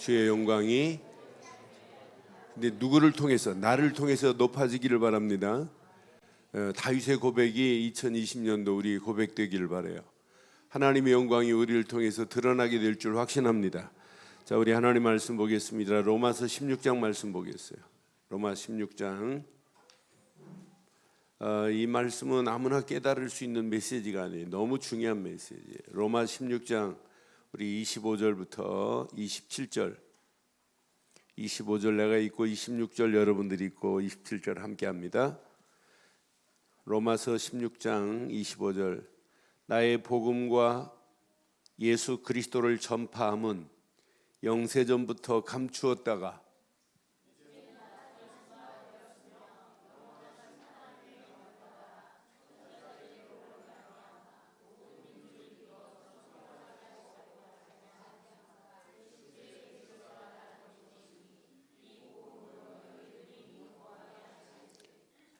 주의 영광이 근데 누구를 통해서? 나를 통해서 높아지기를 바랍니다. 다윗의 고백이 2020년도 우리 고백되기를 바라요. 하나님의 영광이 우리를 통해서 드러나게 될 줄 확신합니다. 자, 우리 하나님 말씀 보겠습니다. 로마서 16장 말씀 보겠어요. 로마 16장. 이 말씀은 아무나 깨달을 수 있는 메시지가 아니에요. 너무 중요한 메시지예요. 로마 16장 우리 25절부터 27절 25절 내가 있고 26절 여러분들이 있고 27절 함께 합니다. 로마서 16장 25절 나의 복음과 예수 그리스도를 전파함은 영세전부터 감추었다가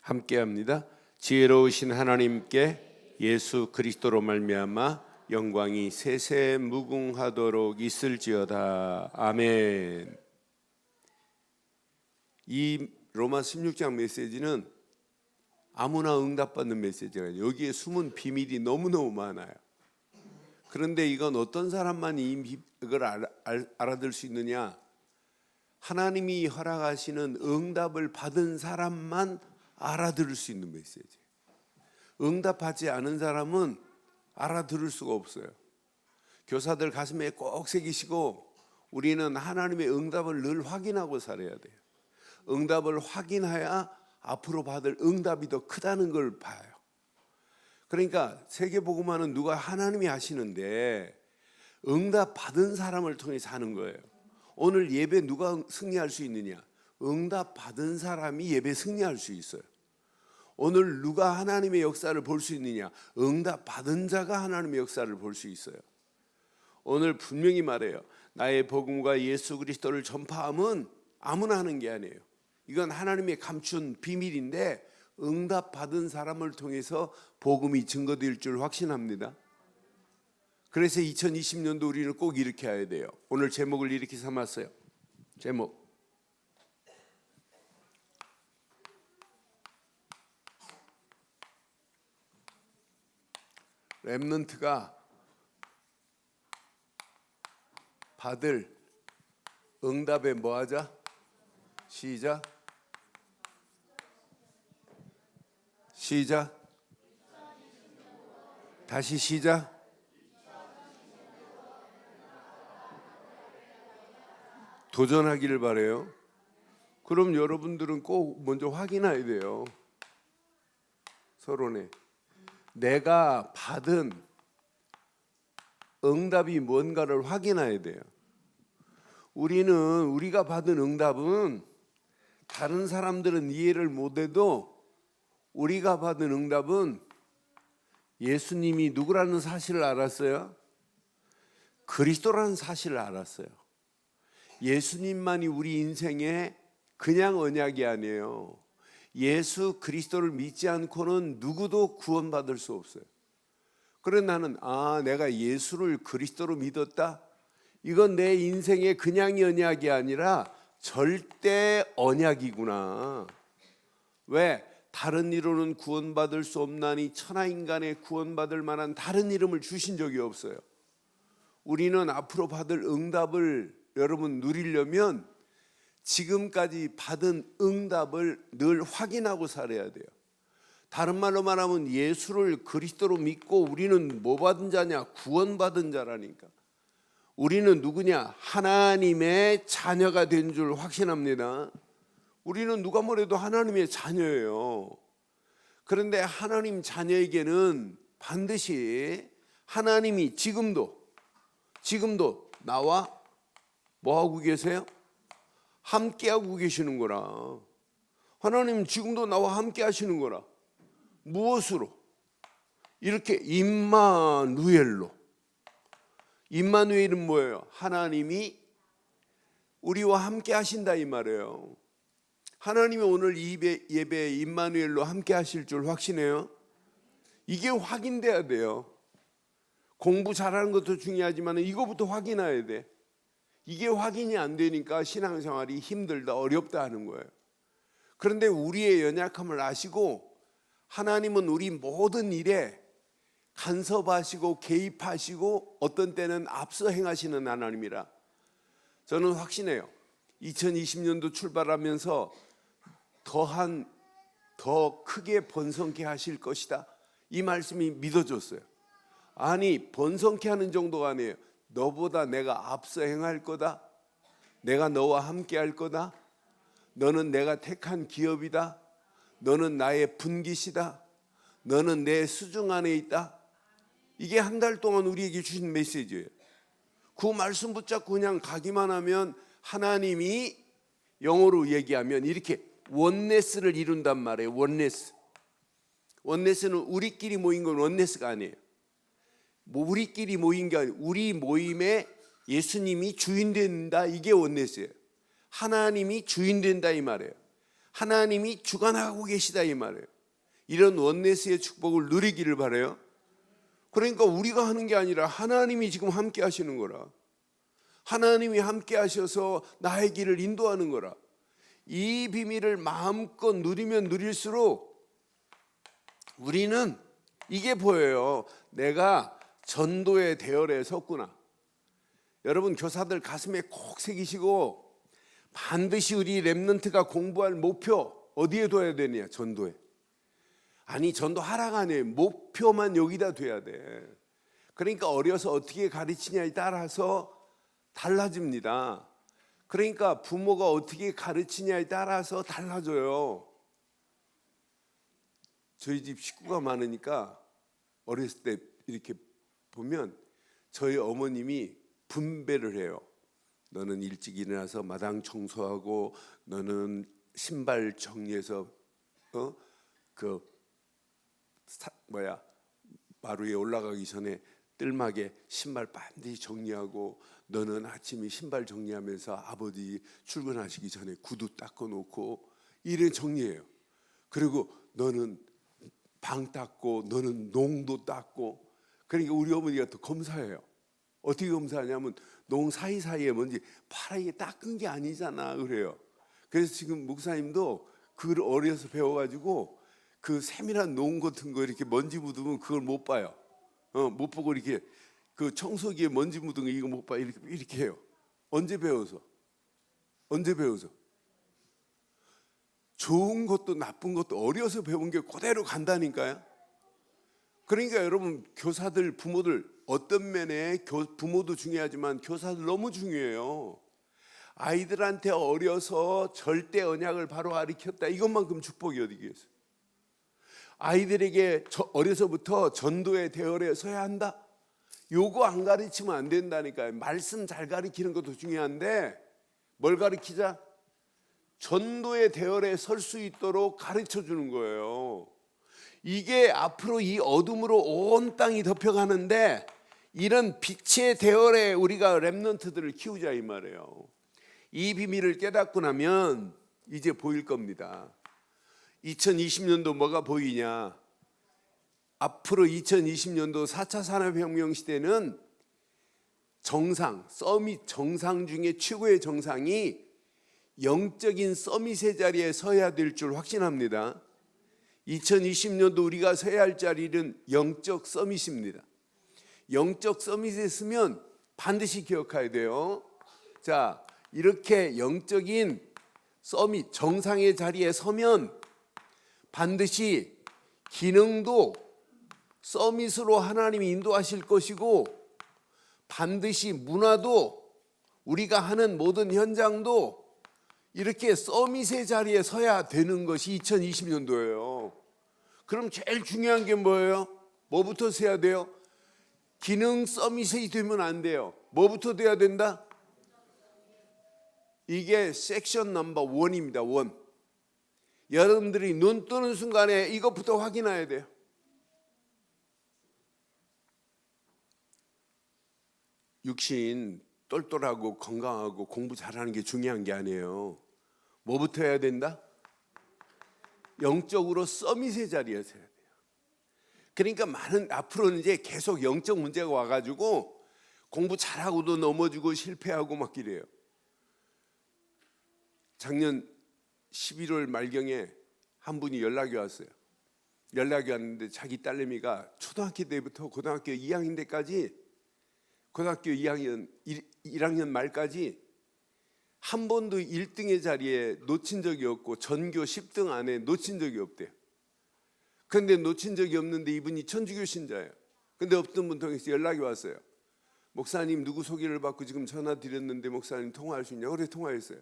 함께합니다. 지혜로우신 하나님께 예수 그리스도로 말미암아 영광이 세세 무궁하도록 있을지어다. 아멘. 이 로마 16장 메시지는 아무나 응답받는 메시지가 아니에요. 여기에 숨은 비밀이 너무너무 많아요. 그런데 이건 어떤 사람만이 이걸 알아들 수 있느냐? 하나님이 허락하시는 응답을 받은 사람만 알아들을 수 있는 메시지. 응답하지 않은 사람은 알아들을 수가 없어요. 교사들 가슴에 꼭 새기시고 우리는 하나님의 응답을 늘 확인하고 살아야 돼요. 응답을 확인해야 앞으로 받을 응답이 더 크다는 걸 봐요. 그러니까 세계복음화는 누가 하나님이 하시는데 응답 받은 사람을 통해서 하는 거예요. 오늘 예배 누가 승리할 수 있느냐? 응답 받은 사람이 예배 승리할 수 있어요. 오늘 누가 하나님의 역사를 볼 수 있느냐? 응답 받은 자가 하나님의 역사를 볼 수 있어요. 오늘 분명히 말해요. 나의 복음과 예수 그리스도를 전파함은 아무나 하는 게 아니에요. 이건 하나님의 감춘 비밀인데 응답 받은 사람을 통해서 복음이 증거될 줄 확신합니다. 그래서 2020년도 우리는 꼭 이렇게 해야 돼요. 오늘 제목을 이렇게 삼았어요. 제목 렘넌트가 받을 응답에 뭐 하자? 시작. 시작. 다시 시작. 도전하기를 바래요. 그럼 여러분들은 꼭 먼저 확인해야 돼요. 서론에 내가 받은 응답이 뭔가를 확인해야 돼요. 우리가 받은 응답은 다른 사람들은 이해를 못해도 우리가 받은 응답은 예수님이 누구라는 사실을 알았어요. 그리스도라는 사실을 알았어요. 예수님만이 우리 인생에 그냥 언약이 아니에요. 예수 그리스도를 믿지 않고는 누구도 구원받을 수 없어요. 그래 나는 내가 예수를 그리스도로 믿었다. 이건 내 인생의 그냥 언약이 아니라 절대 언약이구나. 왜? 다른 이로는 구원받을 수 없나니 천하인간에 구원받을 만한 다른 이름을 주신 적이 없어요. 우리는 앞으로 받을 응답을 여러분 누리려면 지금까지 받은 응답을 늘 확인하고 살아야 돼요. 다른 말로 말하면 예수를 그리스도로 믿고 우리는 뭐 받은 자냐? 구원받은 자라니까. 우리는 누구냐? 하나님의 자녀가 된 줄 확신합니다. 우리는 누가 뭐래도 하나님의 자녀예요. 그런데 하나님 자녀에게는 반드시 하나님이 지금도 나와 뭐 하고 계세요? 함께하고 계시는 거라. 하나님 지금도 나와 함께 하시는 거라. 무엇으로? 이렇게 임마누엘로. 임마누엘은 뭐예요? 하나님이 우리와 함께 하신다 이 말이에요. 하나님이 오늘 예배에 임마누엘로 함께 하실 줄 확신해요? 이게 확인돼야 돼요. 공부 잘하는 것도 중요하지만 이거부터 확인해야 돼. 이게 확인이 안 되니까 신앙생활이 힘들다, 어렵다 하는 거예요. 그런데 우리의 연약함을 아시고 하나님은 우리 모든 일에 간섭하시고 개입하시고 어떤 때는 앞서 행하시는 하나님이라 저는 확신해요. 2020년도 출발하면서 더 크게 번성케 하실 것이다. 이 말씀이 믿어졌어요. 아니, 번성케 하는 정도가 아니에요. 너보다 내가 앞서 행할 거다. 내가 너와 함께 할 거다. 너는 내가 택한 기업이다. 너는 나의 분깃이다. 너는 내 수중 안에 있다. 이게 한 달 동안 우리에게 주신 메시지예요. 그 말씀 붙잡고 그냥 가기만 하면 하나님이 영어로 얘기하면 이렇게 원네스를 이룬단 말이에요. 원네스. 원네스는 우리끼리 모인 건 원네스가 아니에요. 우리끼리 모인 게 아니에요. 우리 모임에 예수님이 주인 된다. 이게 원네스예요. 하나님이 주인 된다 이 말이에요. 하나님이 주관하고 계시다 이 말이에요. 이런 원네스의 축복을 누리기를 바라요. 그러니까 우리가 하는 게 아니라 하나님이 지금 함께 하시는 거라. 하나님이 함께 하셔서 나의 길을 인도하는 거라. 이 비밀을 마음껏 누리면 누릴수록 우리는 이게 보여요. 내가 전도의 대열에 섰구나. 여러분, 교사들 가슴에 콕 새기시고 반드시 우리 렘넌트가 공부할 목표 어디에 둬야 되냐? 전도에. 아니, 전도하라가 아니에요. 목표만 여기다 둬야 돼. 그러니까 어려서 어떻게 가르치냐에 따라서 달라집니다. 그러니까 부모가 어떻게 가르치냐에 따라서 달라져요. 저희 집 식구가 많으니까 어렸을 때 이렇게 보면 저희 어머님이 분배를 해요. 너는 일찍 일어나서 마당 청소하고, 너는 신발 정리해서 마루 위에 올라가기 전에 뜰막에 신발 반드시 정리하고, 너는 아침에 신발 정리하면서 아버지 출근하시기 전에 구두 닦아놓고, 이래 정리해요. 그리고 너는 방 닦고, 너는 농도 닦고. 그러니까 우리 어머니가 또 검사해요. 어떻게 검사하냐면 농 사이사이에 뭔지 파랗게 닦은 게 아니잖아 그래요. 그래서 지금 목사님도 그걸 어려서 배워가지고 그 세밀한 농 같은 거 이렇게 먼지 묻으면 그걸 못 봐요. 못 보고 이렇게 그 청소기에 먼지 묻은 거 이거 못 봐. 이렇게 해요. 언제 배워서? 좋은 것도 나쁜 것도 어려서 배운 게 그대로 간다니까요. 그러니까 여러분, 교사들, 부모들 어떤 면에 부모도 중요하지만 교사들 너무 중요해요. 아이들한테 어려서 절대 언약을 바로 가르쳤다. 이것만큼 축복이 어디겠어요? 아이들에게 어려서부터 전도의 대열에 서야 한다. 요거 안 가르치면 안 된다니까요. 말씀 잘 가르치는 것도 중요한데 뭘 가르치자? 전도의 대열에 설 수 있도록 가르쳐 주는 거예요. 이게 앞으로 이 어둠으로 온 땅이 덮여가는데 이런 빛의 대열에 우리가 렘넌트들을 키우자 이 말이에요. 이 비밀을 깨닫고 나면 이제 보일 겁니다. 2020년도 뭐가 보이냐? 앞으로 2020년도 4차 산업혁명 시대는 서밋 정상 중에 최고의 정상이 영적인 서밋의 자리에 서야 될 줄 확신합니다. 2020년도 우리가 서야 할 자리는 영적 서밋입니다. 영적 서밋에 서면 반드시 기억해야 돼요. 자, 이렇게 영적인 서밋 정상의 자리에 서면 반드시 기능도 서밋으로 하나님이 인도하실 것이고, 반드시 문화도 우리가 하는 모든 현장도 이렇게 서밋의 자리에 서야 되는 것이 2020년도예요. 그럼 제일 중요한 게 뭐예요? 뭐부터 세야 돼요? 기능 서밋이 되면 안 돼요. 뭐부터 돼야 된다? 이게 섹션 넘버 1입니다. 1. 여러분들이 눈 뜨는 순간에 이것부터 확인해야 돼요. 육신 똘똘하고 건강하고 공부 잘하는 게 중요한 게 아니에요. 뭐부터 해야 된다? 영적으로 서밋의 자리에 서야 돼요. 그러니까 앞으로는 이제 계속 영적 문제가 와가지고 공부 잘하고도 넘어지고 실패하고 막 이래요. 작년 11월 말경에 한 분이 연락이 왔어요. 연락이 왔는데 자기 딸내미가 초등학교 때부터 고등학교 2학년 때까지, 고등학교 2학년 1학년 말까지 한 번도 1등의 자리에 놓친 적이 없고 전교 10등 안에 놓친 적이 없대요. 그런데 놓친 적이 없는데 이분이 천주교 신자예요. 근데 어떤 분 통해서 연락이 왔어요. 목사님 누구 소개를 받고 지금 전화 드렸는데 목사님 통화할 수 있냐고. 그래 통화했어요.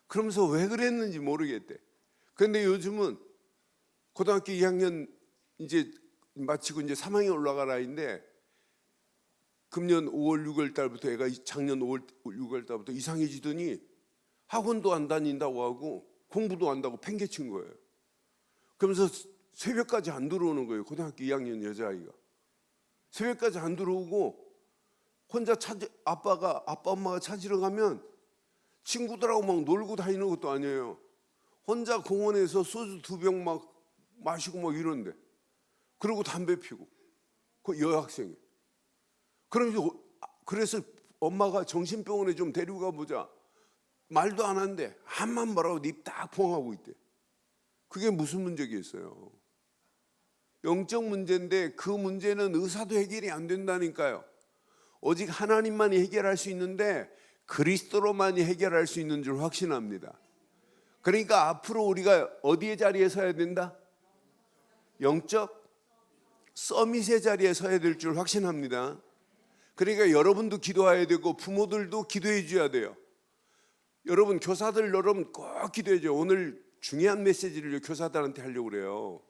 그러면서 왜 그랬는지 모르겠대. 그런데 요즘은 고등학교 2학년 이제 마치고 이제 3학년 올라갈 나이인데 금년 5월 6월 달부터 애가 작년 5월 6월 달부터 이상해지더니 학원도 안 다닌다고 하고 공부도 안 한다고 팽개친 거예요. 그러면서 새벽까지 안 들어오는 거예요. 고등학교 2학년 여자아이가 새벽까지 안 들어오고 혼자 아빠 엄마가 찾으러 가면 친구들하고 막 놀고 다니는 것도 아니에요. 혼자 공원에서 소주 2병 막 마시고 막 이런데, 그리고 담배 피고, 그 여학생이. 그래서 엄마가 정신병원에 좀 데리고 가보자. 말도 안 하는데 한만 말하고 입 딱 포항하고 있대. 그게 무슨 문제겠어요? 영적 문제인데 그 문제는 의사도 해결이 안 된다니까요. 오직 하나님만이 해결할 수 있는데 그리스도로만이 해결할 수 있는 줄 확신합니다. 그러니까 앞으로 우리가 어디의 자리에 서야 된다? 영적 서밋의 자리에 서야 될 줄 확신합니다. 그러니까 여러분도 기도해야 되고 부모들도 기도해 줘야 돼요. 여러분 교사들 여러분 꼭 기도해줘요. 오늘 중요한 메시지를 교사들한테 하려고 그래요.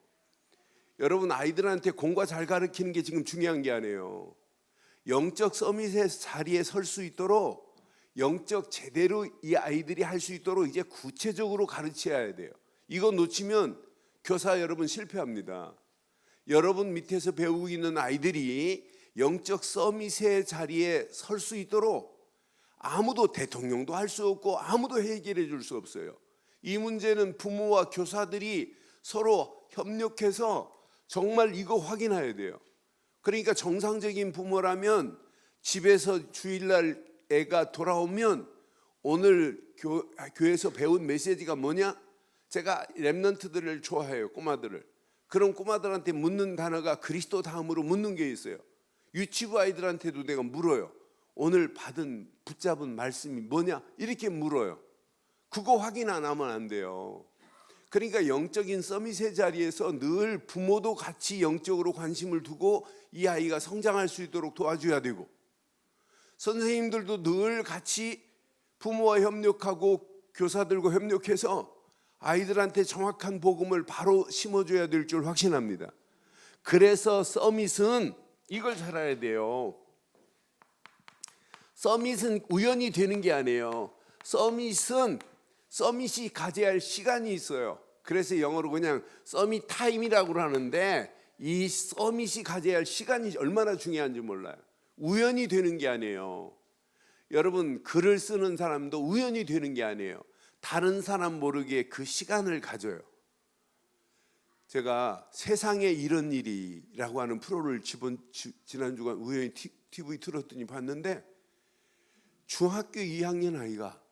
여러분 아이들한테 공과 잘 가르치는 게 지금 중요한 게 아니에요. 영적 서밋의 자리에 설 수 있도록, 영적 제대로 이 아이들이 할 수 있도록 이제 구체적으로 가르쳐야 돼요. 이거 놓치면 교사 여러분 실패합니다. 여러분 밑에서 배우고 있는 아이들이 영적 서밋의 자리에 설 수 있도록 아무도, 대통령도 할 수 없고 아무도 해결해 줄 수 없어요. 이 문제는 부모와 교사들이 서로 협력해서 정말 이거 확인해야 돼요. 그러니까 정상적인 부모라면 집에서 주일날 애가 돌아오면 오늘 교회에서 배운 메시지가 뭐냐? 제가 렘넌트들을 좋아해요. 꼬마들을. 그럼 꼬마들한테 묻는 단어가 그리스도 다음으로 묻는 게 있어요. 유치부 아이들한테도 내가 물어요. 오늘 붙잡은 말씀이 뭐냐? 이렇게 물어요. 그거 확인 안 하면 안 돼요. 그러니까 영적인 서밋의 자리에서 늘 부모도 같이 영적으로 관심을 두고 이 아이가 성장할 수 있도록 도와줘야 되고, 선생님들도 늘 같이 부모와 협력하고 교사들과 협력해서 아이들한테 정확한 복음을 바로 심어줘야 될 줄 확신합니다. 그래서 서밋은 이걸 잘 알아야 돼요. 서밋은 우연히 되는 게 아니에요. 서밋이 가져야 할 시간이 있어요. 그래서 영어로 그냥 서밋 타임이라고 하는데, 이 서밋이 가져야 할 시간이 얼마나 중요한지 몰라요. 우연히 되는 게 아니에요. 여러분 글을 쓰는 사람도 우연히 되는 게 아니에요. 다른 사람 모르게 그 시간을 가져요. 제가 세상에 이런 일이라고 하는 프로를 지난주간 우연히 TV 틀었더니 봤는데, 중학교 2학년 아이가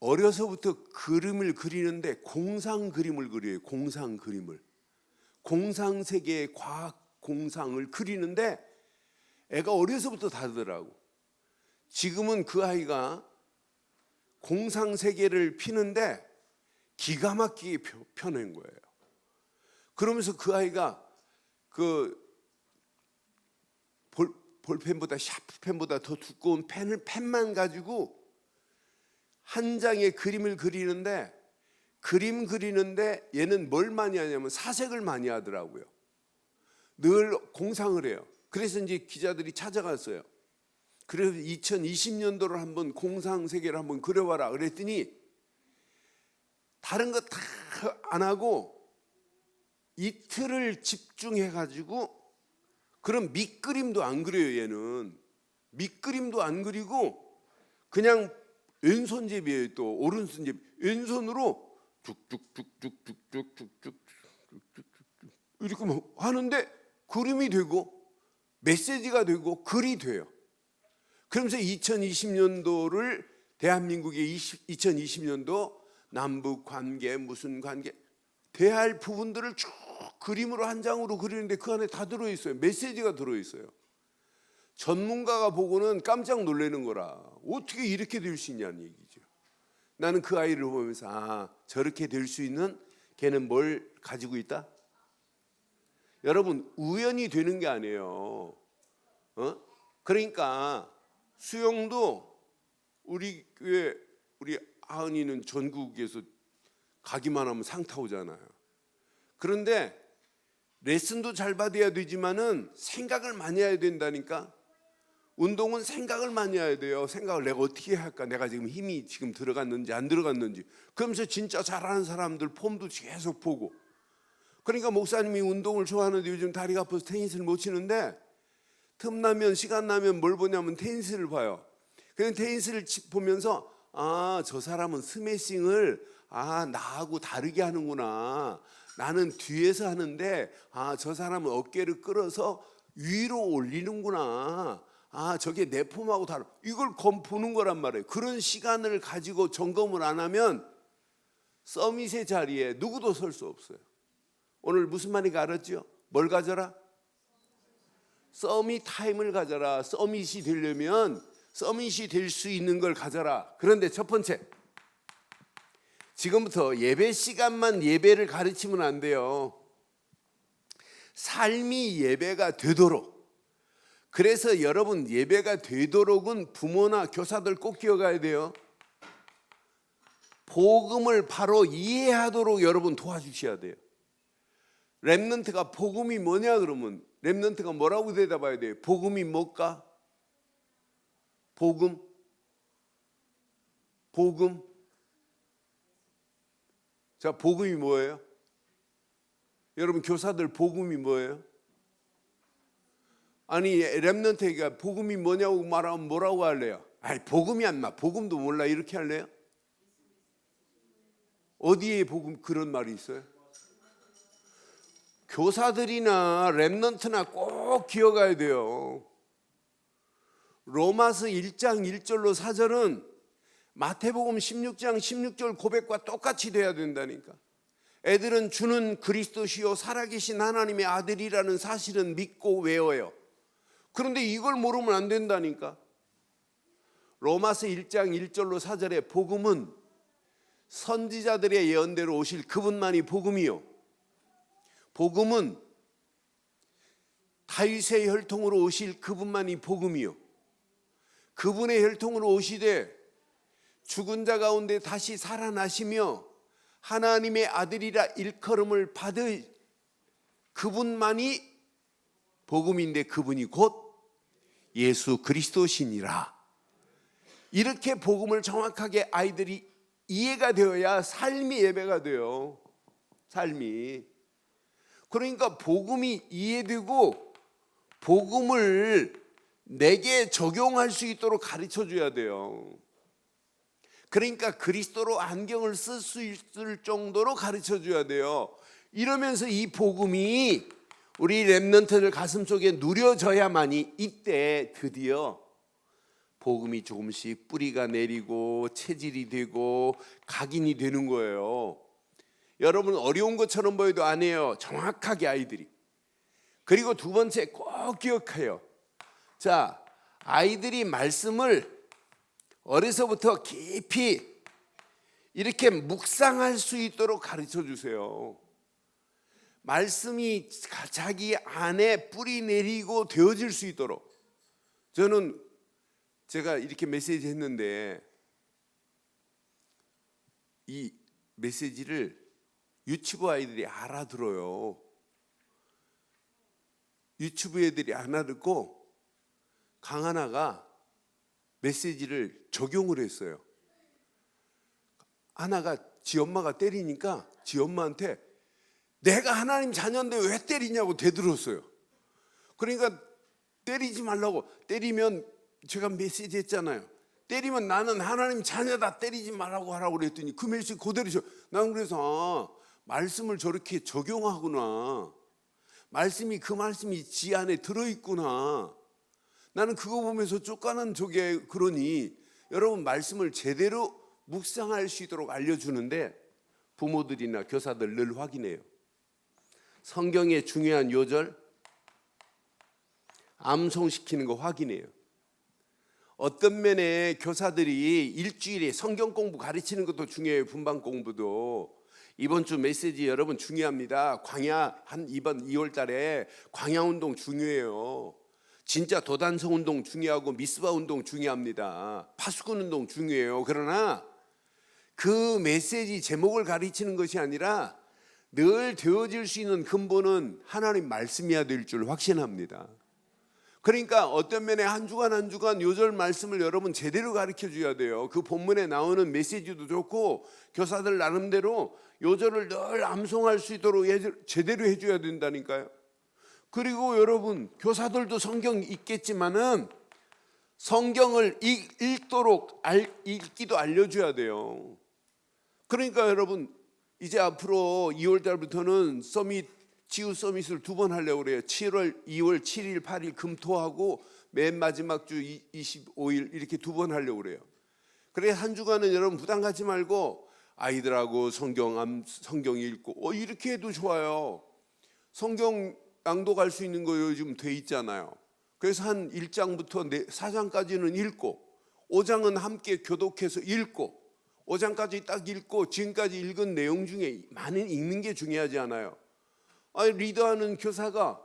어려서부터 그림을 그리는데 공상 그림을 그려요. 공상 그림을. 공상 세계의 과학 공상을 그리는데 애가 어려서부터 다르더라고. 지금은 그 아이가 공상 세계를 피는데 기가 막히게 펴낸 거예요. 그러면서 그 아이가 그 볼펜보다 샤프펜보다 더 두꺼운 펜만 가지고 한 장의 그림을 그리는데, 그림 그리는데 얘는 뭘 많이 하냐면 사색을 많이 하더라고요. 늘 공상을 해요. 그래서 이제 기자들이 찾아갔어요. 그래서 2020년도를 한번 공상 세계를 한번 그려봐라 그랬더니 다른 거 다 안 하고 이틀을 집중해 가지고, 그럼 밑그림도 안 그려요. 얘는 밑그림도 안 그리고 그냥 왼손잡이에요. 또 오른손잡이. 왼손으로 쭉쭉쭉쭉쭉쭉쭉쭉쭉쭉 이렇게 막 하는데 그림이 되고, 메시지가 되고 글이 돼요. 그러면서 2020년도를 대한민국의 2020년도 남북 관계 무슨 관계 대할 부분들을 쭉 그림으로 한 장으로 그리는데 그 안에 다 들어있어요. 메시지가 들어있어요. 전문가가 보고는 깜짝 놀라는 거라. 어떻게 이렇게 될 수 있냐는 얘기죠. 나는 그 아이를 보면서 저렇게 될 수 있는 걔는 뭘 가지고 있다? 여러분 우연히 되는 게 아니에요. 그러니까 수영도 우리 교회 우리 아은이는 전국에서 가기만 하면 상 타오잖아요. 그런데 레슨도 잘 받아야 되지만은 생각을 많이 해야 된다니까. 운동은 생각을 많이 해야 돼요. 생각을 내가 어떻게 할까? 내가 지금 힘이 지금 들어갔는지 안 들어갔는지. 그러면서 진짜 잘하는 사람들 폼도 계속 보고. 그러니까 목사님이 운동을 좋아하는데 요즘 다리가 아파서 테니스를 못 치는데 틈나면 시간 나면 뭘 보냐면 테니스를 봐요. 그냥 테니스를 보면서 저 사람은 스매싱을 나하고 다르게 하는구나. 나는 뒤에서 하는데 저 사람은 어깨를 끌어서 위로 올리는구나. 저게 내 폼하고 다르. 이걸 보는 거란 말이에요. 그런 시간을 가지고 점검을 안 하면 서밋의 자리에 누구도 설 수 없어요. 오늘 무슨 말인가 알았죠? 뭘 가져라? 서밋 타임을 가져라. 서밋이 되려면 서밋이 될 수 있는 걸 가져라. 그런데 첫 번째, 지금부터 예배 시간만 예배를 가르치면 안 돼요. 삶이 예배가 되도록. 그래서 여러분 예배가 되도록은 부모나 교사들 꼭 기억해야 돼요. 복음을 바로 이해하도록 여러분 도와주셔야 돼요. 렘넌트가 복음이 뭐냐 그러면 렘넌트가 뭐라고 대답해야 돼요? 복음이 뭘까? 복음? 자, 복음이 뭐예요? 여러분 교사들 복음이 뭐예요? 아니 렘넌트가 복음이 뭐냐고 말하면 뭐라고 할래요? 복음이 안 나. 복음도 몰라 이렇게 할래요? 어디에 복음 그런 말이 있어요? 교사들이나 렘넌트나 꼭 기억해야 돼요. 로마서 1장 1절로 4절은 마태복음 16장 16절 고백과 똑같이 돼야 된다니까. 애들은 주는 그리스도시요 살아계신 하나님의 아들이라는 사실은 믿고 외워요. 그런데 이걸 모르면 안 된다니까. 로마서 1장 1절로 4절에 복음은 선지자들의 예언대로 오실 그분만이 복음이요. 복음은 다윗의 혈통으로 오실 그분만이 복음이요. 그분의 혈통으로 오시되 죽은 자 가운데 다시 살아나시며 하나님의 아들이라 일컬음을 받을 그분만이 복음인데 그분이 곧 예수 그리스도시니라. 이렇게 복음을 정확하게 아이들이 이해가 되어야 삶이 예배가 돼요. 삶이. 그러니까 복음이 이해되고 복음을 내게 적용할 수 있도록 가르쳐 줘야 돼요. 그러니까 그리스도로 안경을 쓸 수 있을 정도로 가르쳐 줘야 돼요. 이러면서 이 복음이 우리 렘넌트들 가슴속에 누려져야만이 이때 드디어 복음이 조금씩 뿌리가 내리고 체질이 되고 각인이 되는 거예요. 여러분 어려운 것처럼 보여도 안 해요. 정확하게 아이들이. 그리고 두 번째 꼭 기억해요. 자, 아이들이 말씀을 어려서부터 깊이 이렇게 묵상할 수 있도록 가르쳐 주세요. 말씀이 자기 안에 뿌리 내리고 되어질 수 있도록. 저는 제가 이렇게 메시지 했는데 이 메시지를 유치부 아이들이 알아들어요. 유치부 애들이 알아듣고 강하나가 메시지를 적용을 했어요. 하나가 지 엄마가 때리니까 지 엄마한테 내가 하나님 자녀인데 왜 때리냐고 되들었어요. 그러니까 때리지 말라고. 때리면 제가 메시지 했잖아요. 때리면 나는 하나님 자녀다 때리지 말라고 하라고 그랬더니 그 메시지 그대로. 나는 그래서 말씀을 저렇게 적용하구나. 그 말씀이 지 안에 들어있구나. 나는 그거 보면서 쫓겨난 적에 그러니 여러분 말씀을 제대로 묵상할 수 있도록 알려주는데 부모들이나 교사들 늘 확인해요. 성경의 중요한 요절 암송시키는 거 확인해요. 어떤 면에 교사들이 일주일에 성경 공부 가르치는 것도 중요해요. 분반 공부도. 이번 주 메시지 여러분 중요합니다. 광야 이번 2월 달에 광야 운동 중요해요. 진짜 도단성 운동 중요하고 미스바 운동 중요합니다. 파수꾼 운동 중요해요. 그러나 그 메시지 제목을 가르치는 것이 아니라 늘 되어질 수 있는 근본은 하나님 말씀이어야 될 줄 확신합니다. 그러니까 어떤 면에 한 주간 요절 말씀을 여러분 제대로 가르쳐 줘야 돼요. 그 본문에 나오는 메시지도 좋고 교사들 나름대로 요절을 늘 암송할 수 있도록 제대로 해줘야 된다니까요. 그리고 여러분 교사들도 성경 읽겠지만은 성경을 읽기도 알려줘야 돼요. 그러니까 여러분 이제 앞으로 2월 달부터는 지우 서밋을 2번 하려고 그래요. 2월 7일 8일 금토하고 맨 마지막 주 25일 이렇게 2번 하려고 그래요. 그래 한 주간은 여러분 부담 갖지 말고 아이들하고 성경 읽고 이렇게 해도 좋아요. 성경 낭독할 수 있는 거 요즘 돼 있잖아요. 그래서 한 1장부터 4장까지는 읽고 5장은 함께 교독해서 읽고 5장까지 딱 읽고 지금까지 읽은 내용 중에 많이 읽는 게 중요하지 않아요. 리더하는 교사가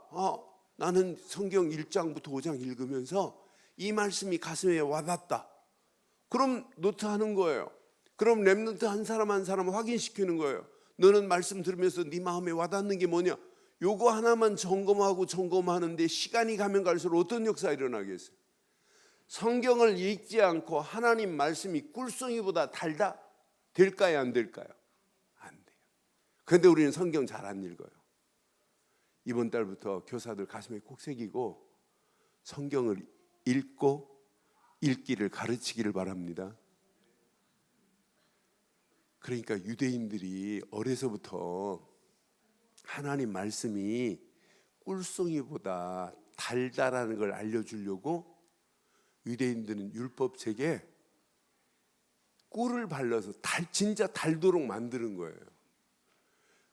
나는 성경 1장부터 5장 읽으면서 이 말씀이 가슴에 와닿다. 그럼 노트하는 거예요. 그럼 랩노트 한 사람 확인시키는 거예요. 너는 말씀 들으면서 네 마음에 와닿는 게 뭐냐? 요거 하나만 점검하는데 시간이 가면 갈수록 어떤 역사가 일어나겠어요? 성경을 읽지 않고 하나님 말씀이 꿀송이보다 달다? 될까요? 안 될까요? 안 돼요. 그런데 우리는 성경 잘 안 읽어요. 이번 달부터 교사들 가슴에 꼭 새기고 성경을 읽고 읽기를 가르치기를 바랍니다. 그러니까 유대인들이 어려서부터 하나님 말씀이 꿀송이보다 달다라는 걸 알려주려고 유대인들은 율법책에 꿀을 발라서 진짜 달도록 만드는 거예요.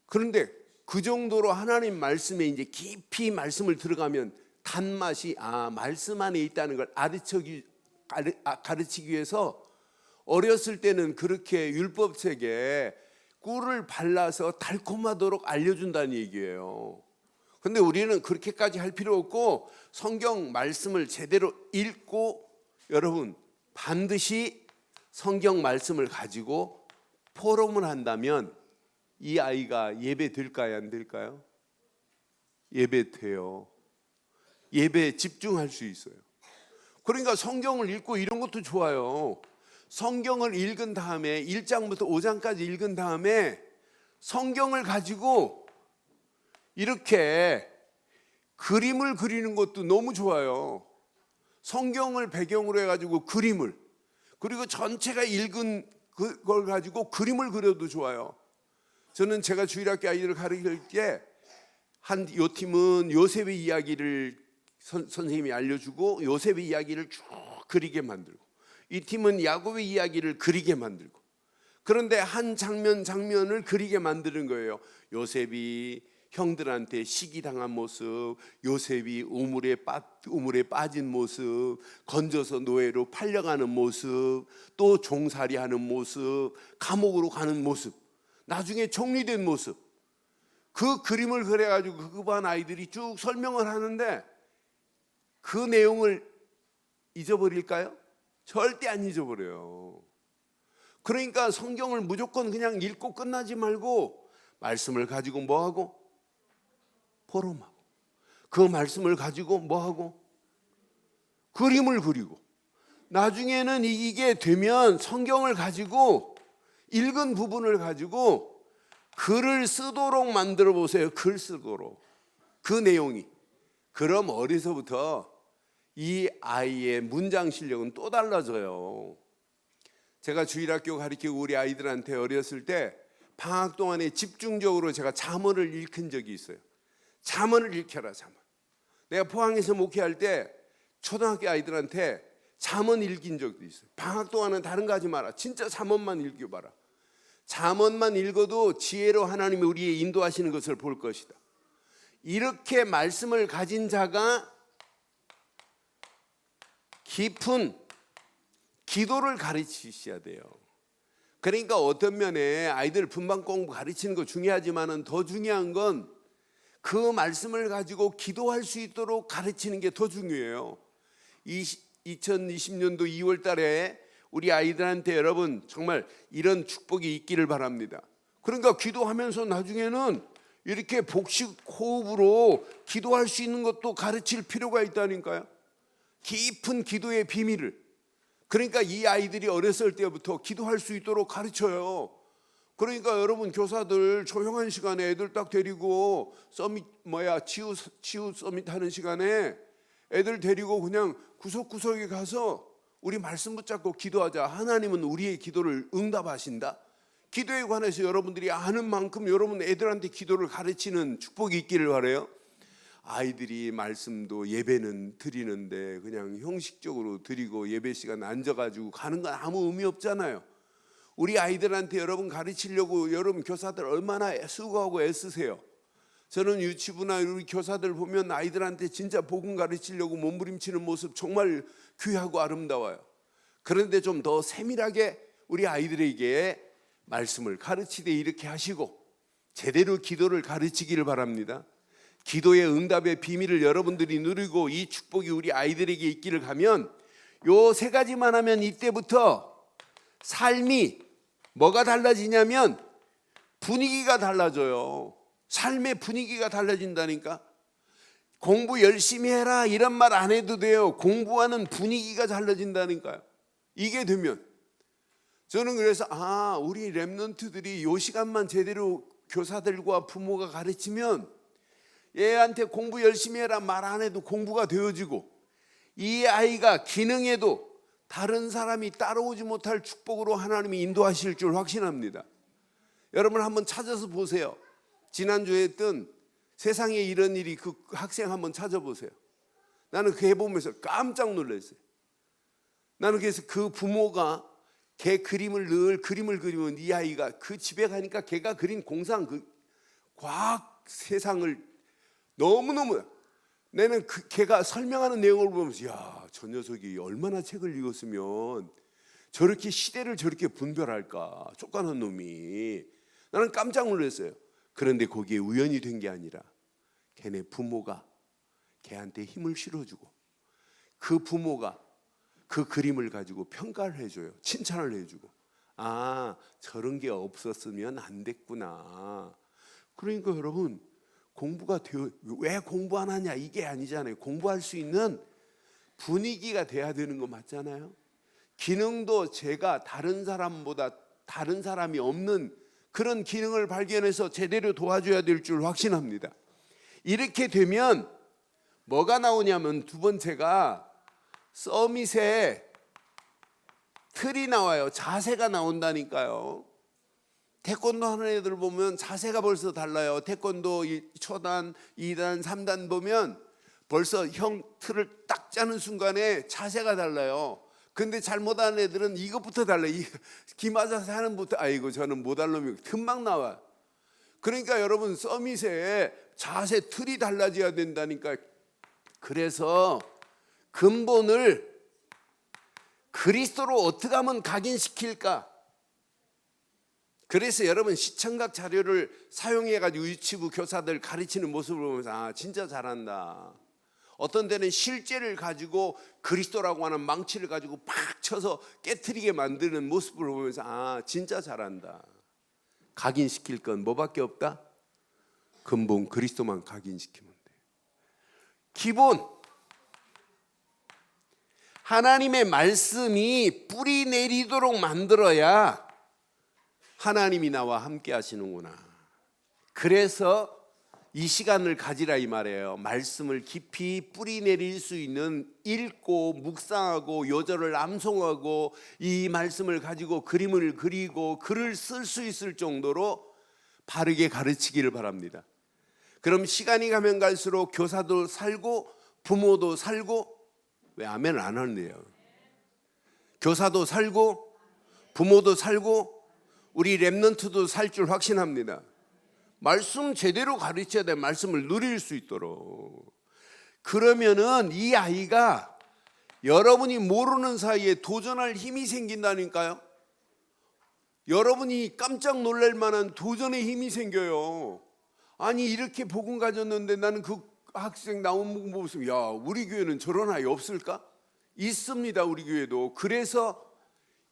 그런데 그 정도로 하나님 말씀에 이제 깊이 말씀을 들어가면 단맛이 말씀 안에 있다는 걸 가르치기 위해서 어렸을 때는 그렇게 율법책에 꿀을 발라서 달콤하도록 알려준다는 얘기예요. 근데 우리는 그렇게까지 할 필요 없고 성경 말씀을 제대로 읽고 여러분 반드시 성경 말씀을 가지고 포럼을 한다면 이 아이가 예배 될까요? 안 될까요? 예배 돼요. 예배에 집중할 수 있어요. 그러니까 성경을 읽고 이런 것도 좋아요. 성경을 읽은 다음에 1장부터 5장까지 읽은 다음에 성경을 가지고 이렇게 그림을 그리는 것도 너무 좋아요. 성경을 배경으로 해가지고 그림을, 그리고 전체가 읽은 그걸 가지고 그림을 그려도 좋아요. 저는 제가 주일학교 아이들을 가르칠 때 요 팀은 요셉의 이야기를 선생님이 알려주고 요셉의 이야기를 쭉 그리게 만들고, 이 팀은 야곱의 이야기를 그리게 만들고, 그런데 한 장면을 그리게 만드는 거예요. 요셉이 형들한테 시기당한 모습, 요셉이 우물에 빠진 모습, 건져서 노예로 팔려가는 모습, 또 종살이하는 모습, 감옥으로 가는 모습, 나중에 총리된 모습, 그 그림을 그려가지고 그 반 아이들이 쭉 설명을 하는데 그 내용을 잊어버릴까요? 절대 안 잊어버려요. 그러니까 성경을 무조건 그냥 읽고 끝나지 말고 말씀을 가지고 뭐하고? 포럼하고, 그 말씀을 가지고 뭐하고? 그림을 그리고, 나중에는 이게 되면 성경을 가지고 읽은 부분을 가지고 글을 쓰도록 만들어 보세요. 글 쓰도록, 그 내용이. 그럼 어려서부터 이 아이의 문장 실력은 또 달라져요. 제가 주일학교 가르치고 우리 아이들한테 어렸을 때 방학 동안에 집중적으로 제가 잠언을 읽힌 적이 있어요. 잠언을 읽혀라. 잠언. 내가 포항에서 목회할 때 초등학교 아이들한테 잠언 읽인 적도 있어요. 방학 동안은 다른 거 하지 마라. 진짜 잠언만 읽어봐라. 잠언만 읽어도 지혜로 하나님이 우리의 인도하시는 것을 볼 것이다. 이렇게 말씀을 가진 자가 깊은 기도를 가르치셔야 돼요. 그러니까 어떤 면에 아이들 분반 공부 가르치는 거 중요하지만은 더 중요한 건 그 말씀을 가지고 기도할 수 있도록 가르치는 게 더 중요해요. 2020년도 2월 달에 우리 아이들한테 여러분 정말 이런 축복이 있기를 바랍니다. 그러니까 기도하면서 나중에는 이렇게 복식 호흡으로 기도할 수 있는 것도 가르칠 필요가 있다니까요. 깊은 기도의 비밀을. 그러니까 이 아이들이 어렸을 때부터 기도할 수 있도록 가르쳐요. 그러니까 여러분 교사들 조용한 시간에 애들 딱 데리고 치유 서밋 하는 시간에 애들 데리고 그냥 구석구석에 가서 우리 말씀 붙잡고 기도하자. 하나님은 우리의 기도를 응답하신다. 기도에 관해서 여러분들이 아는 만큼 여러분 애들한테 기도를 가르치는 축복이 있기를 바라요. 아이들이 말씀도 예배는 드리는데 그냥 형식적으로 드리고 예배 시간 앉아가지고 가는 건 아무 의미 없잖아요. 우리 아이들한테 여러분 가르치려고 여러분 교사들 얼마나 수고하고 애쓰세요. 저는 유치부나 우리 교사들 보면 아이들한테 진짜 복음 가르치려고 몸부림치는 모습 정말 귀하고 아름다워요. 그런데 좀 더 세밀하게 우리 아이들에게 말씀을 가르치되 이렇게 하시고 제대로 기도를 가르치기를 바랍니다. 기도의 응답의 비밀을 여러분들이 누리고 이 축복이 우리 아이들에게 있기를 가면 요 세 가지만 하면 이때부터 삶이 뭐가 달라지냐면 분위기가 달라져요. 삶의 분위기가 달라진다니까. 공부 열심히 해라 이런 말 안 해도 돼요. 공부하는 분위기가 달라진다니까요. 이게 되면 저는 그래서 우리 렘넌트들이 요 시간만 제대로 교사들과 부모가 가르치면 얘한테 공부 열심히 해라 말 안 해도 공부가 되어지고 이 아이가 기능에도 다른 사람이 따라오지 못할 축복으로 하나님이 인도하실 줄 확신합니다. 여러분 한번 찾아서 보세요. 지난주에 했던 세상에 이런 일이 그 학생 한번 찾아보세요. 나는 그애 보면서 깜짝 놀랐어요. 나는 그래서 그 부모가 걔 그림을 늘 그림을 그리면 이 아이가 그 집에 가니까 걔가 그린 공상 그 과학 세상을 너무너무 나는 걔가 설명하는 내용을 보면서 저 녀석이 얼마나 책을 읽었으면 저렇게 시대를 저렇게 분별할까. 쫓겨난 놈이. 나는 깜짝 놀랐어요. 그런데 거기에 우연이 된 게 아니라 걔네 부모가 걔한테 힘을 실어주고 그 부모가 그 그림을 가지고 평가를 해줘요. 칭찬을 해주고 저런 게 없었으면 안 됐구나. 그러니까 여러분 공부가 왜 공부 안 하냐 이게 아니잖아요. 공부할 수 있는 분위기가 돼야 되는 거 맞잖아요. 기능도 제가 다른 사람보다 다른 사람이 없는 그런 기능을 발견해서 제대로 도와줘야 될 줄 확신합니다. 이렇게 되면 뭐가 나오냐면 두 번째가 서밋에 틀이 나와요. 자세가 나온다니까요. 태권도 하는 애들 보면 자세가 벌써 달라요. 태권도 초단, 2단, 3단 보면 벌써 형 틀을 딱 짜는 순간에 자세가 달라요. 근데 잘못하는 애들은 이것부터 달라요. 기마자세 하는 부터 아이고 저는 못할 놈이 금방 나와. 그러니까 여러분 서밋에 자세 틀이 달라져야 된다니까. 그래서 근본을 그리스도로 어떻게 하면 각인시킬까? 그래서 여러분 시청각 자료를 사용해가지고 유치부 교사들 가르치는 모습을 보면서 진짜 잘한다. 어떤 데는 실제를 가지고 그리스도라고 하는 망치를 가지고 팍 쳐서 깨트리게 만드는 모습을 보면서 진짜 잘한다. 각인시킬 건 뭐밖에 없다? 근본 그리스도만 각인시키면 돼. 기본 하나님의 말씀이 뿌리 내리도록 만들어야 하나님이 나와 함께 하시는구나. 그래서 이 시간을 가지라 이 말이에요. 말씀을 깊이 뿌리 내릴 수 있는 읽고 묵상하고 요절을 암송하고 이 말씀을 가지고 그림을 그리고 글을 쓸 수 있을 정도로 바르게 가르치기를 바랍니다. 그럼 시간이 가면 갈수록 교사도 살고 부모도 살고, 왜 아멘을 안 하는데요? 교사도 살고 부모도 살고 우리 렘넌트도 살 줄 확신합니다. 말씀 제대로 가르쳐야 돼. 말씀을 누릴 수 있도록. 그러면은 이 아이가 여러분이 모르는 사이에 도전할 힘이 생긴다니까요. 여러분이 깜짝 놀랄 만한 도전의 힘이 생겨요. 아니, 이렇게 복음 가졌는데 나는 그 학생 나온 거 보면, 야, 우리 교회는 저런 아이 없을까? 있습니다, 우리 교회도. 그래서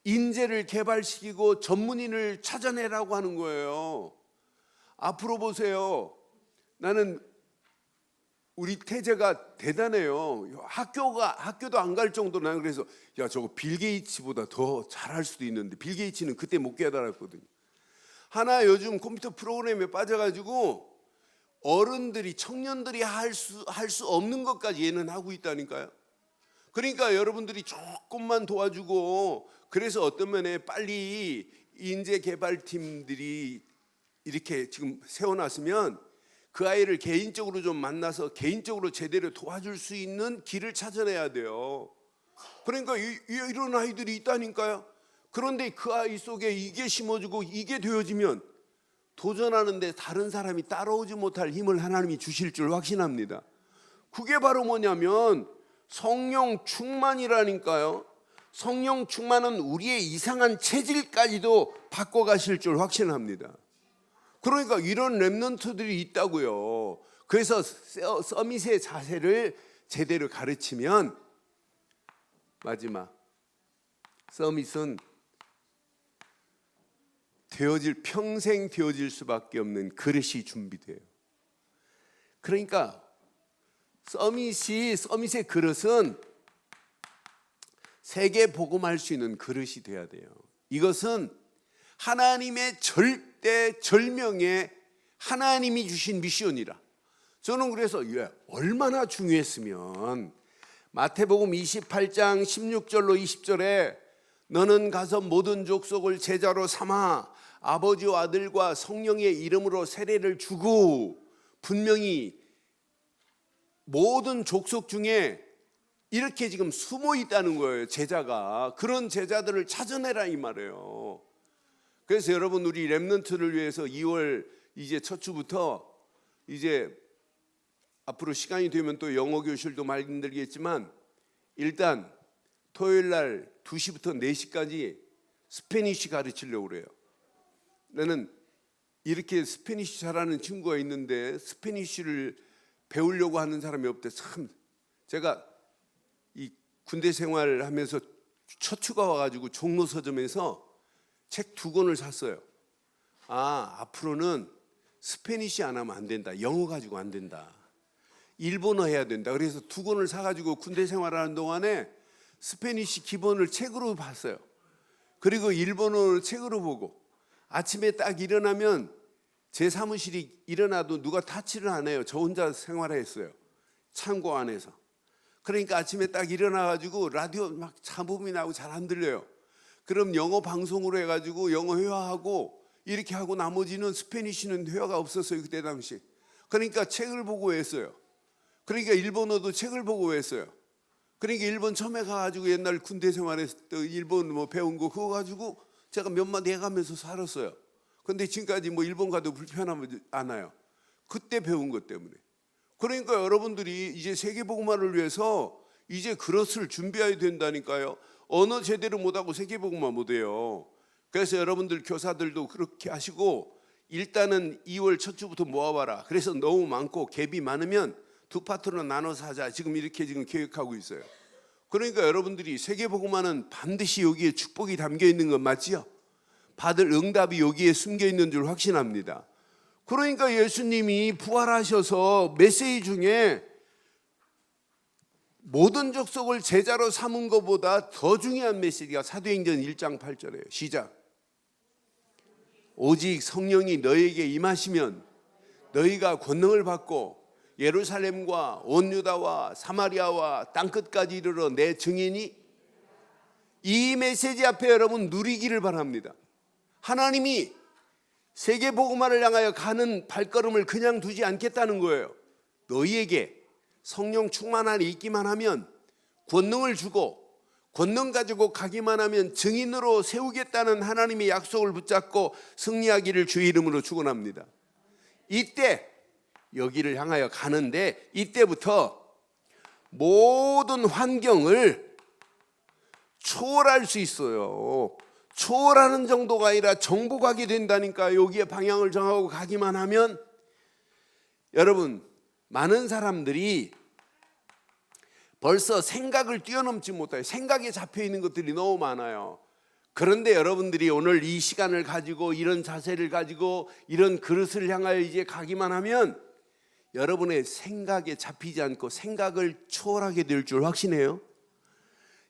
인재를 개발시키고 전문인을 찾아내라고 하는 거예요. 앞으로 보세요. 나는 우리 태재가 대단해요. 학교도 안 갈 정도로. 나는 그래서, 야, 저거 빌 게이츠보다 더 잘할 수도 있는데, 빌 게이츠는 그때 못 깨달았거든요. 하나 요즘 컴퓨터 프로그램에 빠져가지고 어른들이, 청년들이 할 수 없는 것까지 얘는 하고 있다니까요. 그러니까 여러분들이 조금만 도와주고, 그래서 어떤 면에 빨리 인재 개발팀들이 이렇게 지금 세워놨으면 그 아이를 개인적으로 좀 만나서 개인적으로 제대로 도와줄 수 있는 길을 찾아내야 돼요. 그러니까 이런 아이들이 있다니까요. 그런데 그 아이 속에 이게 심어지고 이게 되어지면 도전하는데 다른 사람이 따라오지 못할 힘을 하나님이 주실 줄 확신합니다. 그게 바로 뭐냐면 성령 충만이라니까요. 성령 충만은 우리의 이상한 체질까지도 바꿔가실 줄 확신합니다. 그러니까 이런 렘넌트들이 있다고요. 그래서 서밋의 자세를 제대로 가르치면, 마지막 서밋은 평생 되어질 수밖에 없는 그릇이 준비돼요. 그러니까 서밋의 그릇은 세계 복음할 수 있는 그릇이 돼야 돼요. 이것은 하나님의 절대절명의 하나님이 주신 미션이라. 저는 그래서 얼마나 중요했으면 마태복음 28장 16절로 20절에 너는 가서 모든 족속을 제자로 삼아 아버지와 아들과 성령의 이름으로 세례를 주고, 분명히 모든 족속 중에 이렇게 지금 숨어 있다는 거예요. 제자가. 그런 제자들을 찾아내라 이 말이에요. 그래서 여러분, 우리 렘넌트를 위해서 2월 이제 첫 주부터 이제 앞으로 시간이 되면 또 영어 교실도 만들겠지만, 일단 토요일 날 2시부터 4시까지 스페니쉬 가르치려고 그래요. 나는 이렇게 스페니쉬 잘하는 친구가 있는데 스페니쉬를 배우려고 하는 사람이 없대. 참, 제가 이 군대 생활하면서 첫 휴가 와가지고 종로 서점에서 책 2권을 샀어요. 앞으로는 스페니쉬 안 하면 안 된다. 영어 가지고 안 된다. 일본어 해야 된다. 그래서 2권을 사가지고 군대 생활하는 동안에 스페니쉬 기본을 책으로 봤어요. 그리고 일본어를 책으로 보고, 아침에 딱 일어나면 제 사무실이 일어나도 누가 타치를 안 해요. 저 혼자 생활했어요. 창고 안에서. 그러니까 아침에 딱 일어나가지고 라디오 막 잡음이 나고 잘 안 들려요. 그럼 영어 방송으로 해가지고 영어 회화하고 이렇게 하고, 나머지는 스페니쉬는 회화가 없었어요, 그때 당시. 그러니까 책을 보고 했어요. 그러니까 일본어도 책을 보고 했어요. 그러니까 일본 처음에 가가지고 옛날 군대 생활했을 때 일본 뭐 배운 거 그거 가지고 제가 몇 마디 해가면서 살았어요. 근데 지금까지 뭐 일본 가도 불편하지 않아요. 그때 배운 것 때문에. 그러니까 여러분들이 이제 세계복음화를 위해서 이제 그릇을 준비해야 된다니까요. 언어 제대로 못하고 세계복음화 못해요. 그래서 여러분들 교사들도 그렇게 하시고, 일단은 2월 첫 주부터 모아봐라. 그래서 너무 많고 갭이 많으면 2파트로 나눠서 하자. 지금 이렇게 계획하고 있어요. 그러니까 여러분들이 세계복음화는 반드시 여기에 축복이 담겨 있는 건 맞지요? 받을 응답이 여기에 숨겨 있는 줄 확신합니다. 그러니까 예수님이 부활하셔서 메시지 중에 모든 족속을 제자로 삼은 것보다 더 중요한 메시지가 사도행전 1장 8절이에요. 시작. 오직 성령이 너희에게 임하시면 너희가 권능을 받고 예루살렘과 온 유다와 사마리아와 땅끝까지 이르러 내 증인이. 이 메시지 앞에 여러분 누리기를 바랍니다. 하나님이 세계 복음화를 향하여 가는 발걸음을 그냥 두지 않겠다는 거예요. 너희에게 성령 충만 안에 있기만 하면, 권능을 주고 권능 가지고 가기만 하면 증인으로 세우겠다는 하나님의 약속을 붙잡고 승리하기를 주의 이름으로 축원합니다. 이때 여기를 향하여 가는데, 이때부터 모든 환경을 초월할 수 있어요. 초월하는 정도가 아니라 정복하게 된다니까. 여기에 방향을 정하고 가기만 하면. 여러분, 많은 사람들이 벌써 생각을 뛰어넘지 못해요. 생각에 잡혀 있는 것들이 너무 많아요. 그런데 여러분들이 오늘 이 시간을 가지고, 이런 자세를 가지고, 이런 그릇을 향하여 이제 가기만 하면 여러분의 생각에 잡히지 않고 생각을 초월하게 될 줄 확신해요.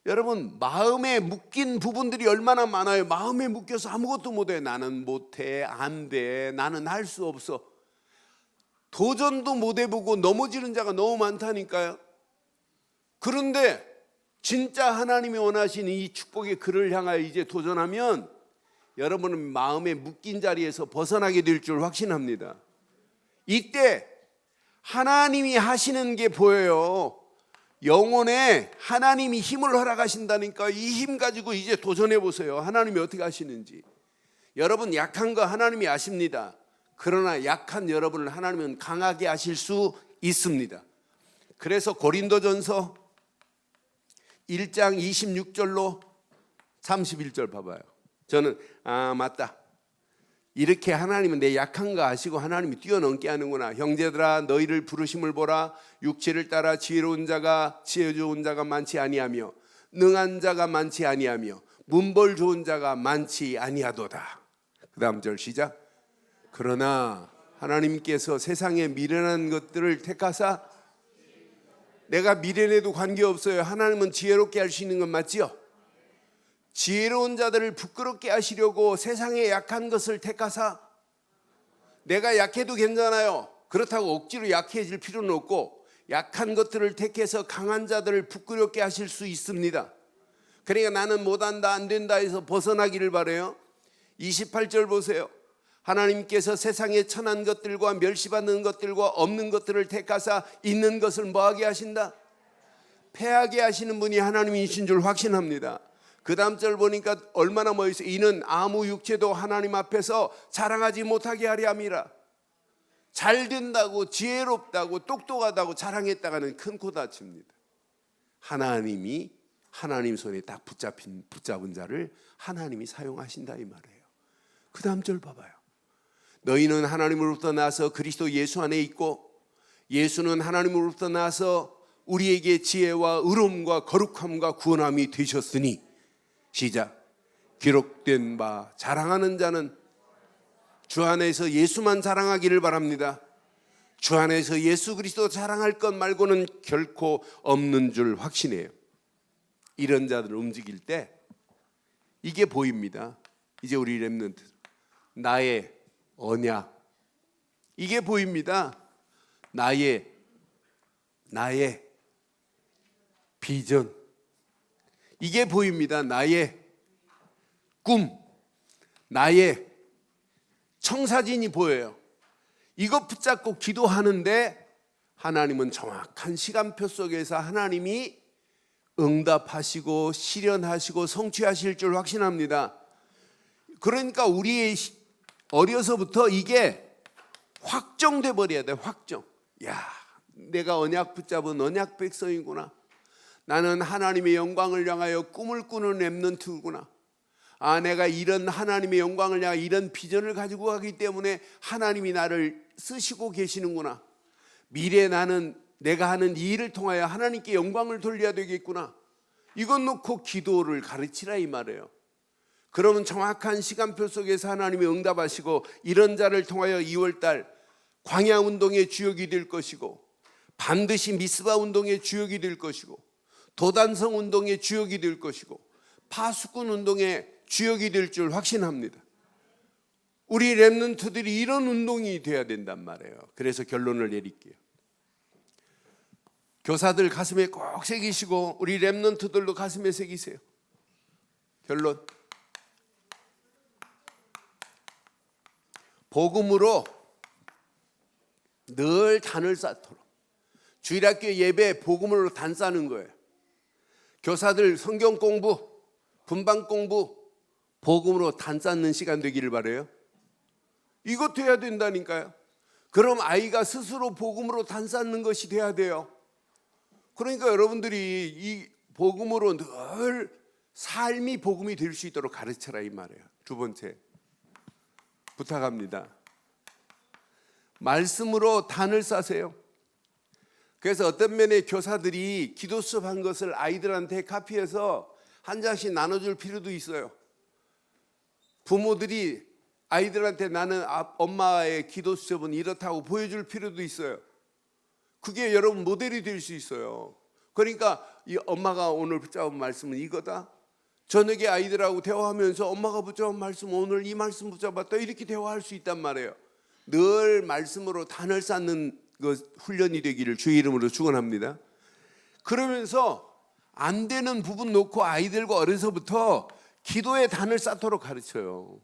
여러분, 마음에 묶인 부분들이 얼마나 많아요. 마음에 묶여서 아무것도 못해. 나는 못해, 안 돼, 나는 할 수 없어. 도전도 못 해보고 넘어지는 자가 너무 많다니까요. 그런데 진짜 하나님이 원하시는 이 축복의 글을 향하여 이제 도전하면 여러분은 마음에 묶인 자리에서 벗어나게 될 줄 확신합니다. 이때 하나님이 하시는 게 보여요. 영혼에 하나님이 힘을 허락하신다니까. 이 힘 가지고 이제 도전해 보세요. 하나님이 어떻게 하시는지. 여러분, 약한 거 하나님이 아십니다. 그러나 약한 여러분을 하나님은 강하게 하실 수 있습니다. 그래서 고린도전서 1장 26절로 31절 봐봐요. 저는 맞다, 이렇게 하나님은 내 약한 거 아시고 하나님이 뛰어넘게 하는구나. 형제들아, 너희를 부르심을 보라. 육체를 따라 지혜로운 자가 지혜 좋은 자가 많지 아니하며 능한 자가 많지 아니하며 문벌 좋은 자가 많지 아니하도다. 그 다음 절 시작. 그러나 하나님께서 세상에 미련한 것들을 택하사, 내가 미련해도 관계없어요. 하나님은 지혜롭게 할 수 있는 건 맞지요? 지혜로운 자들을 부끄럽게 하시려고 세상에 약한 것을 택하사, 내가 약해도 괜찮아요. 그렇다고 억지로 약해질 필요는 없고, 약한 것들을 택해서 강한 자들을 부끄럽게 하실 수 있습니다. 그러니까 나는 못한다, 안 된다 해서 벗어나기를 바라요. 28절 보세요. 하나님께서 세상에 천한 것들과 멸시받는 것들과 없는 것들을 택하사 있는 것을 뭐하게 하신다? 패하게 하시는 분이 하나님이신 줄 확신합니다. 그 다음 절 보니까 얼마나 멋있어요. 이는 아무 육체도 하나님 앞에서 자랑하지 못하게 하려 함이라. 잘 된다고, 지혜롭다고, 똑똑하다고 자랑했다가는 큰 코 다칩니다. 하나님이 하나님 손에 딱 붙잡은 자를 하나님이 사용하신다 이 말이에요. 그 다음 절 봐봐요. 너희는 하나님으로부터 나서 그리스도 예수 안에 있고, 예수는 하나님으로부터 나서 우리에게 지혜와 의로움과 거룩함과 구원함이 되셨으니, 시작. 기록된 바 자랑하는 자는 주 안에서 예수만 자랑하기를 바랍니다. 주 안에서 예수 그리스도 자랑할 것 말고는 결코 없는 줄 확신해요. 이런 자들 움직일 때 이게 보입니다. 이제 우리 렘넌트 나의 언약, 이게 보입니다. 나의 비전, 이게 보입니다. 나의 꿈, 나의 청사진이 보여요. 이것 붙잡고 기도하는데 하나님은 정확한 시간표 속에서 하나님이 응답하시고 실현하시고 성취하실 줄 확신합니다. 그러니까 우리 어려서부터 이게 확정돼 버려야 돼. 확정. 야, 내가 언약 붙잡은 언약 백성이구나. 나는 하나님의 영광을 향하여 꿈을 꾸는 렘넌트구나. 내가 이런 하나님의 영광을 향하여 이런 비전을 가지고 가기 때문에 하나님이 나를 쓰시고 계시는구나. 미래 나는 내가 하는 이 일을 통하여 하나님께 영광을 돌려야 되겠구나. 이것 놓고 기도를 가르치라 이 말이에요. 그러면 정확한 시간표 속에서 하나님이 응답하시고, 이런 자를 통하여 2월달 광야 운동의 주역이 될 것이고, 반드시 미스바 운동의 주역이 될 것이고, 도단성 운동의 주역이 될 것이고, 파수꾼 운동의 주역이 될 줄 확신합니다. 우리 렘넌트들이 이런 운동이 돼야 된단 말이에요. 그래서 결론을 내릴게요. 교사들 가슴에 꼭 새기시고 우리 렘넌트들도 가슴에 새기세요. 결론. 복음으로 늘 단을 쌓도록. 주일학교 예배 복음으로 단 쌓는 거예요. 교사들 성경 공부, 분방 공부, 복음으로 단 쌓는 시간 되기를 바라요. 이것도 해야 된다니까요. 그럼 아이가 스스로 복음으로 단 쌓는 것이 돼야 돼요. 그러니까 여러분들이 이 복음으로 늘 삶이 복음이 될 수 있도록 가르쳐라 이 말이에요. 두 번째 부탁합니다. 말씀으로 단을 쌓으세요. 그래서 어떤 면에 교사들이 기도 수업한 것을 아이들한테 카피해서 한 장씩 나눠줄 필요도 있어요. 부모들이 아이들한테 나는 엄마의 기도 수업은 이렇다고 보여줄 필요도 있어요. 그게 여러분 모델이 될 수 있어요. 그러니까 이 엄마가 오늘 붙잡은 말씀은 이거다. 저녁에 아이들하고 대화하면서 엄마가 붙잡은 말씀 오늘 이 말씀 붙잡았다 이렇게 대화할 수 있단 말이에요. 늘 말씀으로 단을 쌓는 것 훈련이 되기를 주의 이름으로 축원합니다. 그러면서 안 되는 부분 놓고 아이들과 어려서부터 기도의 단을 쌓도록 가르쳐요.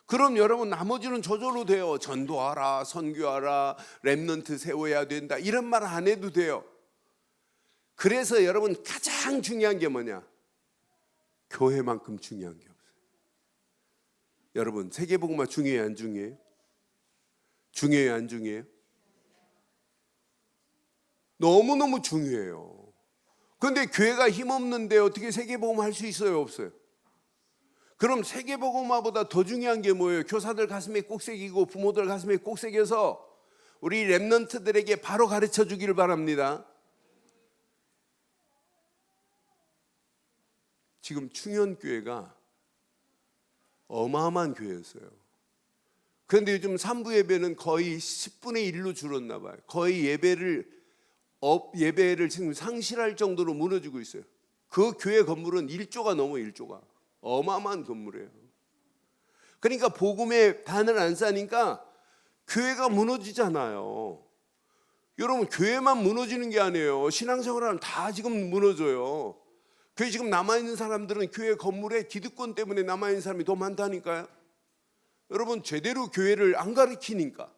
그럼 여러분 나머지는 저절로 돼요. 전도하라, 선교하라, 렘넌트 세워야 된다 이런 말 안 해도 돼요. 그래서 여러분 가장 중요한 게 뭐냐? 교회만큼 중요한 게 없어요. 여러분 세계복음화 중요해요 안 중요해요? 중요해요 안 중요해요? 너무너무 중요해요. 그런데 교회가 힘없는데 어떻게 세계복음화 할 수 있어요 없어요? 그럼 세계복음화보다 더 중요한 게 뭐예요? 교사들 가슴에 꼭 새기고 부모들 가슴에 꼭 새겨서 우리 렘넌트들에게 바로 가르쳐 주기를 바랍니다. 지금 충현교회가 어마어마한 교회였어요. 그런데 요즘 3부 예배는 거의 10분의 1로 줄었나 봐요. 거의 예배를 지금 상실할 정도로 무너지고 있어요. 그 교회 건물은 1조가 넘어 1조가. 어마어마한 건물이에요. 그러니까 복음의 단을 안 쌓으니까 교회가 무너지잖아요. 여러분 교회만 무너지는 게 아니에요. 신앙생활하면 다 지금 무너져요. 교회 지금 남아있는 사람들은 교회 건물에 기득권 때문에 남아있는 사람이 더 많다니까요. 여러분 제대로 교회를 안 가르치니까.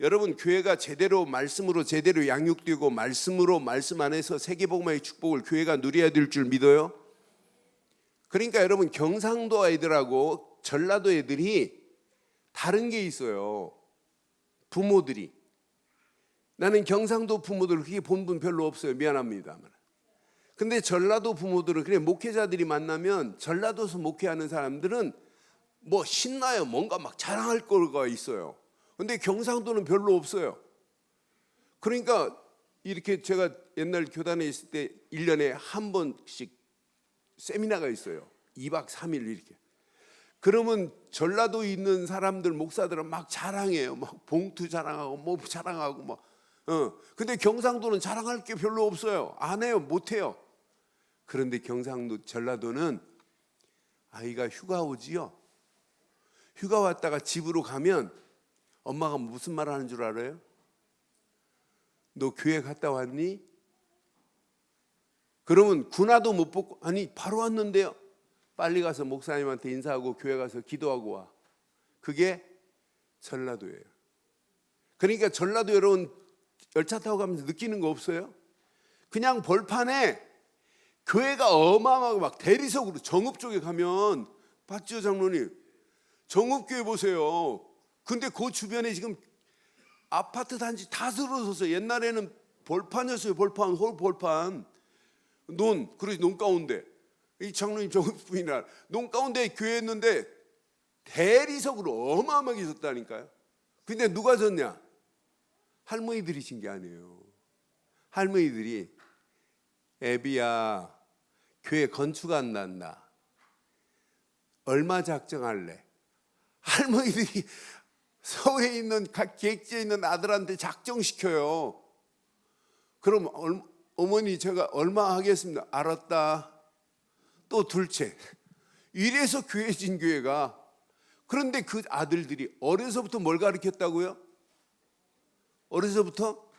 여러분 교회가 제대로 말씀으로 제대로 양육되고 말씀으로 말씀 안에서 세계복음화의 축복을 교회가 누려야 될 줄 믿어요. 그러니까 여러분 경상도 애들하고 전라도 애들이 다른 게 있어요. 부모들이. 나는 경상도 부모들 그렇게 본 분 별로 없어요. 미안합니다만. 근데 전라도 부모들은 그래 목회자들이 만나면 전라도에서 목회하는 사람들은 뭐 신나요. 뭔가 막 자랑할 거가 있어요. 근데 경상도는 별로 없어요. 그러니까 이렇게 제가 옛날 교단에 있을 때 1년에 한 번씩 세미나가 있어요. 2박 3일 이렇게. 그러면 전라도에 있는 사람들 목사들은 막 자랑해요. 막 봉투 자랑하고 뭐 자랑하고 뭐. 근데 경상도는 자랑할 게 별로 없어요. 안 해요. 못 해요. 그런데 경상도 전라도는 아이가 휴가 오지요. 휴가 왔다가 집으로 가면 엄마가 무슨 말 하는 줄 알아요? 너 교회 갔다 왔니? 그러면 군화도 못 벗고 아니 바로 왔는데요. 빨리 가서 목사님한테 인사하고 교회 가서 기도하고 와. 그게 전라도예요. 그러니까 전라도 여러분 열차 타고 가면서 느끼는 거 없어요? 그냥 벌판에 교회가 어마어마하고 막 대리석으로 정읍 쪽에 가면 봤죠 장로님? 정읍교회 보세요. 근데 그 주변에 지금 아파트 단지 다 들어서서 옛날에는 벌판이었어요. 벌판, 홀벌판. 그래서 논 가운데 이 장로님 정읍분이나 논 가운데 교회였는데 대리석으로 어마어마하게 졌다니까요. 근데 누가 졌냐? 할머니들이 진 게 아니에요. 할머니들이 애비야 교회 건축 안 난다. 얼마 작정할래? 할머니들이 서울에 있는 각 기획지에 있는 아들한테 작정시켜요. 그럼 어머니 제가 얼마 하겠습니다. 알았다. 또 둘째. 이래서 교회 진 교회가. 그런데 그 아들들이 어려서부터 뭘 가르쳤다고요? 어려서부터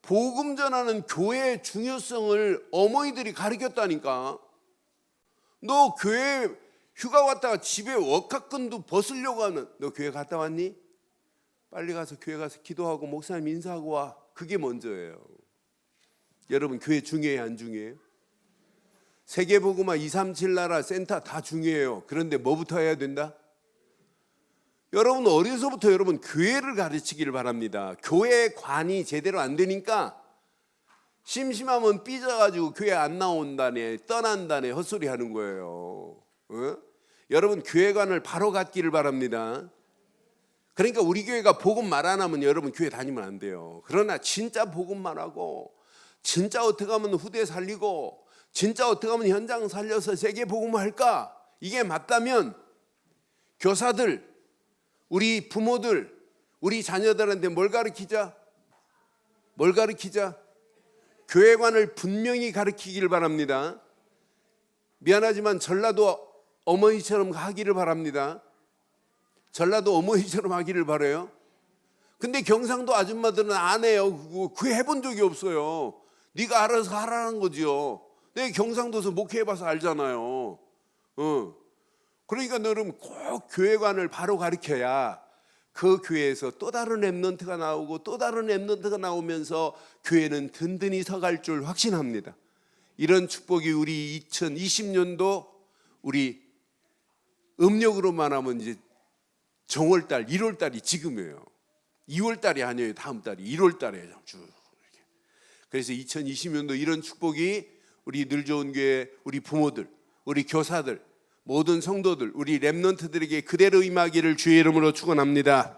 복음 전하는 교회의 중요성을 어머니들이 가르쳤다니까. 너 교회 휴가 왔다가 집에 억학근도 벗으려고 하는, 너 교회 갔다 왔니? 빨리 가서 교회 가서 기도하고 목사님 인사하고 와. 그게 먼저예요. 여러분 교회 중요해요, 안 중요해요? 세계복음화 237 나라 센터 다 중요해요. 그런데 뭐부터 해야 된다? 여러분 어려서부터 여러분 교회를 가르치기를 바랍니다. 교회 관이 제대로 안 되니까 심심하면 삐져가지고 교회 안 나온다네, 떠난다네 헛소리 하는 거예요. 여러분 교회관을 바로 갖기를 바랍니다. 그러니까 우리 교회가 복음말 안 하면 여러분 교회 다니면 안 돼요. 그러나 진짜 복음말 하고 진짜 어떻게 하면 후대 살리고 진짜 어떻게 하면 현장 살려서 세계 복음을 할까? 이게 맞다면 교사들, 우리 부모들, 우리 자녀들한테 뭘 가르치자? 뭘 가르치자? 교회관을 분명히 가르치기를 바랍니다. 미안하지만 전라도 어머니처럼 하기를 바랍니다. 전라도 어머니처럼 하기를 바라요. 근데 경상도 아줌마들은 안 해요. 그거 해본 적이 없어요. 네가 알아서 하라는 거지요. 내가 경상도에서 목회해봐서 알잖아요. 그러니까 너는 꼭 교회관을 바로 가르쳐야 그 교회에서 또 다른 랩런트가 나오고 또 다른 랩런트가 나오면서 교회는 든든히 서갈 줄 확신합니다. 이런 축복이 우리 2020년도 우리 음력으로만 하면 이제 정월달, 1월달이 지금이에요. 2월달이 아니에요. 다음 달이 1월달이에요. 쭉. 그래서 2020년도 이런 축복이 우리 늘 좋은 교회, 우리 부모들, 우리 교사들, 모든 성도들, 우리 랩런트들에게 그대로 임하기를 주의 이름으로 축원합니다.